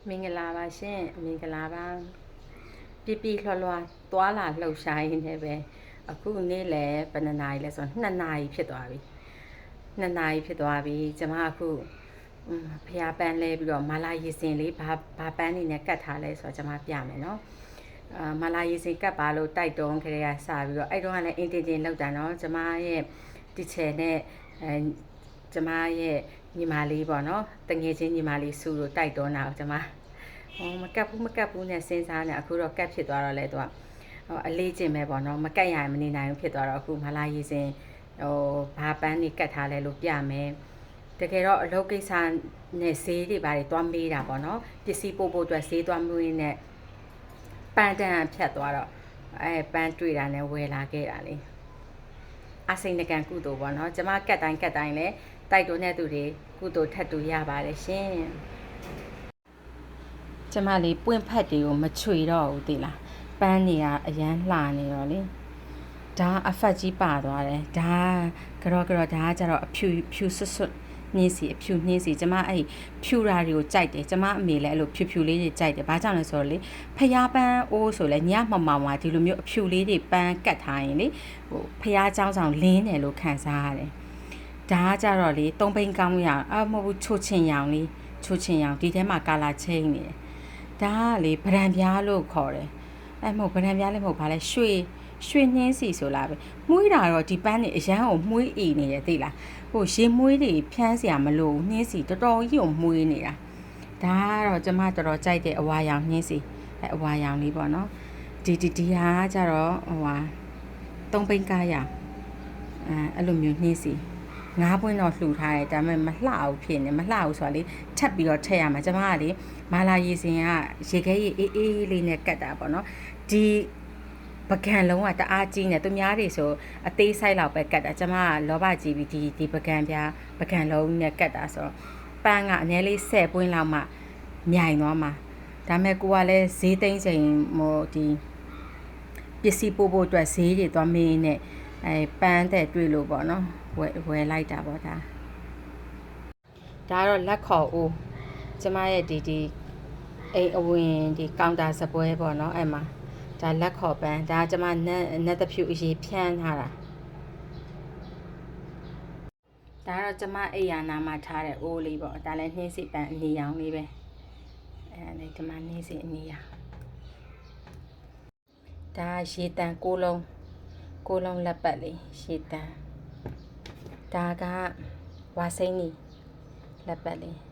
မင်္ဂလာပါရှင်မင်္ဂလာပါပြပြလှလှသွားလာလှုပ်ရှားရင်းနဲ့ပဲအခုနေ့လယ်ဘယ်နှစ်နာရီလဲဆိုတော့2နာရီဖြစ်သွားပြီ2နာရီဖြစ်သွားပြီကျွန်မအခုဖျားပန်းလဲပြီးတော့မာလာရေစင်လေးဘာပန်းနေနဲ့ကတ်ထားလဲဆိုတော့ကျွန်မပြမယ်နော်မာလာရေစင်ကတ်ပါလို့တိုက်တုံးခရေကစပြီးတော့အဲ့တုန်းကလည်းအင်တင်လောက်တာနော်ကျွန်မရဲ့တီချယ်နဲ့ကျွန်မရဲ့ညီမလေးပေါ့နော်တငယ်ချင်းညီမလေးစုလို့တိုက်တွန်းတာကျွန်မမကပ်ဘူးနဲ့စဉ်းစားနေအခုတော့ကပ်ဖြစ်သွားတော့လဲသူကအလေးကျင်ပဲပေါ့နော်မကပ်ရရင်မနေနိုင်ဘူးဖြစ်သွားတော့အခုမလာရေးစဉ်ဘာပန်းနေကတ်ထားလဲလို့ပြမယ်တကယ်တော့အလုပ်ကိစ္စနဲ့ဈေးတွေဘာတွေသွားမေးတာပေါ့နော်ပစ္စည်းပို့ဖို့အတွက်ဈေးသွားမေးနဲ့ပန်းတန်းဖြတ်သွားတော့ပန်းတွေ့တာနဲ့ဝယ်လာခဲ့တာလေအစိမ့်နကန်ကုသိုလ်ပေါ့နော်ကျမကတ်တိုင်းလဲတိုက်တွန်းတဲ့သူတွေကုသိုလ်ထပ်တူရပါတယ်ရှင်ကျမလေးပွင့်ဖက်တွေကိုမချွေတော့ဘူးသိလားပန်းနေကအရန်လှနေတော့လေဒါအဖက်ကြီးပါသွားတယ်ဒါကတော့ဒါကကြတော့အဖြူဆွတ်နှင်းစီအဖြူနှင်းစီကျမအဲ့ဖြူရာတွေကိုကြိုက်တယ်ကျမအမေလည်းအဲ့လိုဖြူလေးတွေကြိုက်တယ်ဘာကြောင့်လဲဆိုတော့လေဖျားပန်းအိုးဆိုလဲညမမောင်မှာဒီလိုမျိုးအဖြူလေးတွေပန်းကတ်ထားရင်လေဟိုဖျားเจ้าဆောင်လင်းတယ်လို့ခံစားရတယ်ဒါကကြတော့လေ3ဘိန်းကောင်းရမဟုတ်ဘူးချိုချင်ရောင်လေးချိုချင်ရောင်ဒီထဲမှာကာလာချင်းနေတယ်ဒါကလေဗရန်ပြားလို့ခေါ်တယ်မဟုတ်ဗရန်ပြားလည်းမဟုတ်ဘာလဲရွှေနှင်းစီဆိုလားပဲမှုေးတာတော့ဒီပန်းနေအရန်ကိုမှုေးအီနေရသိလားဟိုရေမှုေးတွေဖြန်းเสียမလို့နှင်းစီတော်တော်ကြီးကိုမှုေးနေတာဒါကတော့ကျမတော်တော်ကြိုက်တဲ့အဝါရောင်နှင်းစီအဝါရောင်လေးပေါ့နော်ဒီဟာကြတော့ဟိုဟာ3ဘိန်းကားရအဲ့လိုမျိုးနှင်းစီ9ပွင့်တော့လှူထားတယ်ဒါပေမဲ့မလှအောင်ဖြစ်နေမလှအောင်ဆိုတာလေထပ်ပြီးတော့ထည့်ရမှာကျမကလေမာလာရေစင်ကရေခဲရေအေးလေးနဲ့ကတ်တာပေါ့နော်ဒီပကံလုံးကတအားကြီးနေသူများတွေဆိုအသေးဆိုင်လောက်ပဲကတ်တာကျမကလောဘကြီးပြီးဒီပကံလုံးနဲ့ကတ်တာဆိုတော့ပန်းကအနည်းလေး10ပွင့်လောက်မှမြိုင်သွားမှာဒါပေမဲ့ကိုကလည်းဈေးသိမ်းချိန်ဟိုဒီပစ္စည်းပို့ဖို့အတွက်ဈေးတွေသွားမင်းနဲ့ပန်းတဲ့တွေ့လို့ပေါ့နော်ဝယ်လိုက်တာပေါ့ဒါကတော့လက်ခေါ်ဦးကျမရဲ့ဒီအိမ်အဝင်ဒီကောင်တာစပွဲပေါ့နော်အဲ့မှာဒါလက်ခေါ်ပန်းဒါကျမနတ်တဖြူအရေးဖြန်းထားတာဒါတော့ကျမအိယာနာမှာထားတဲ့အိုးလေးပေါ့ဒါလည်းနှင်းစီပန်းအနီရောင်လေးပဲအဲ့ဒါဒီမှာနှင်းစီအနီရောင်ဒါရေတန်6လုံးလက်ပတ်လေးရေတန်ဒါကဝါစိမ့်နီလက်ပတ်လေး